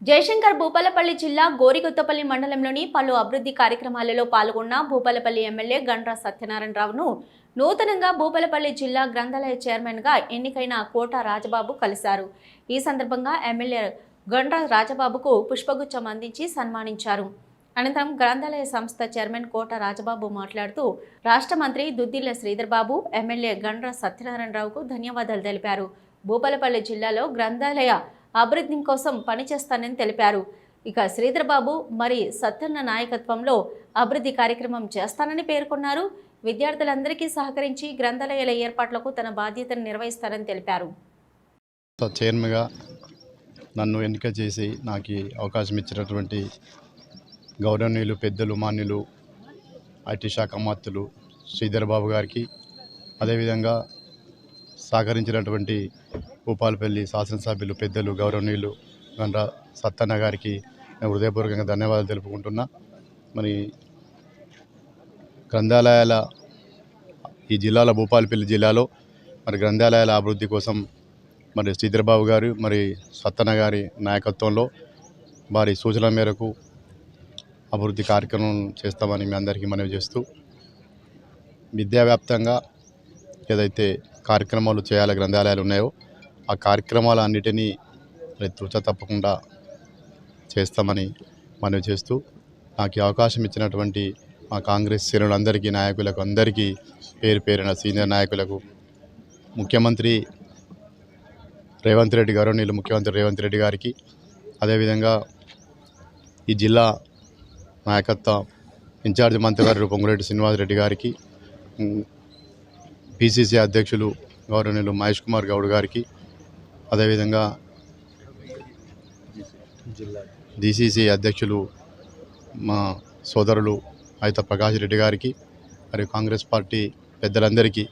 జయశంకర్ భూపాలపల్లి జిల్లా గోరికొత్తపల్లి మండలంలోని పలు అభివృద్ధి కార్యక్రమాలలో పాల్గొన్న భూపాలపల్లి ఎమ్మెల్యే గండ్ర సత్యనారాయణరావును నూతనంగా భూపాలపల్లి జిల్లా గ్రంథాలయ చైర్మన్గా ఎన్నికైన కోట రాజబాబు కలిశారు. ఈ సందర్భంగా ఎమ్మెల్యే గండ్ర రాజబాబుకు పుష్పగుచ్చం అందించి సన్మానించారు. అనంతరం గ్రంథాలయ సంస్థ చైర్మన్ కోట రాజబాబు మాట్లాడుతూ రాష్ట్ర మంత్రి దుద్దిళ్ల శ్రీధర్ బాబు, ఎమ్మెల్యే గండ్ర సత్యనారాయణరావుకు ధన్యవాదాలు తెలిపారు. భూపాలపల్లి జిల్లాలో గ్రంథాలయ అభివృద్ధి కోసం పనిచేస్తానని తెలిపారు. ఇక శ్రీధర్ బాబు మరి సత్యన్న నాయకత్వంలో అభివృద్ధి కార్యక్రమం చేస్తానని పేర్కొన్నారు. విద్యార్థులందరికీ సహకరించి గ్రంథాలయాల ఏర్పాట్లకు తన బాధ్యతను నిర్వహిస్తానని తెలిపారు. చైర్మన్గా నన్ను ఎన్నిక చేసి నాకు అవకాశం ఇచ్చినటువంటి గౌరవనీయులు పెద్దలు మాన్యులు ఐటీ శాఖ మంత్రులు శ్రీధర్ బాబు గారికి, అదేవిధంగా సహకరించినటువంటి భూపాలపల్లి శాసనసభ్యులు పెద్దలు గౌరవనీయులు గండ్ర సత్తన్న గారికి నేను హృదయపూర్వకంగా ధన్యవాదాలు తెలుపుకుంటున్నా. మరి గ్రంథాలయాల ఈ జిల్లాలో భూపాలపల్లి జిల్లాలో మరి గ్రంథాలయాల అభివృద్ధి కోసం మరి శ్రీధర్ బాబు గారు మరి సత్తన్న గారి నాయకత్వంలో వారి సూచనల మేరకు అభివృద్ధి కార్యక్రమం చేస్తామని మీ అందరికీ మనవి చేస్తూ, విద్యావ్యాప్తంగా ఏదైతే కార్యక్రమాలు చేయాలి గ్రంథాలయాలు ఉన్నాయో ఆ కార్యక్రమాలన్నిటినీ తుచ తప్పకుండా చేస్తామని మనవి చేస్తూ, నాకు అవకాశం ఇచ్చినటువంటి మా కాంగ్రెస్ శ్రేణులందరికీ, నాయకులకు అందరికీ పేరు పేరున సీనియర్ నాయకులకు, ముఖ్యమంత్రి రేవంత్ రెడ్డి గారు, నీళ్ళు ముఖ్యమంత్రి రేవంత్ రెడ్డి గారికి, అదేవిధంగా ఈ జిల్లా నాయకత్వ ఇన్ఛార్జ్ మంత్రి గారు పొంగులేటి శ్రీనివాసరెడ్డి గారికి, పిసిసి అధ్యక్షులు గౌరవనీయులు మహేష్ కుమార్ గౌడ్ గారికి, అదేవిధంగా డిసిసి అధ్యక్షులు మా సోదరులు అయిత ప్రకాష్ రెడ్డి గారికి, మరియు కాంగ్రెస్ పార్టీ పెద్దలందరికీ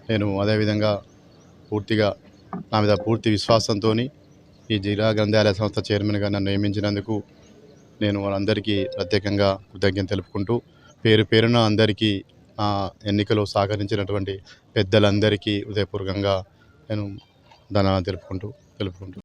నేను అదేవిధంగా పూర్తిగా నా మీద పూర్తి విశ్వాసంతో ఈ జిల్లా గ్రంథాలయ సంస్థ చైర్మన్గా నన్ను నియమించినందుకు నేను వాళ్ళందరికీ ప్రత్యేకంగా కృతజ్ఞత తెలుపుకుంటూ, పేరు పేరున అందరికీ ఎన్నికలో సహకరించినటువంటి పెద్దలందరికీ హృదయపూర్వకంగా నేను ధన్యవాదాలు తెలుపుకుంటూ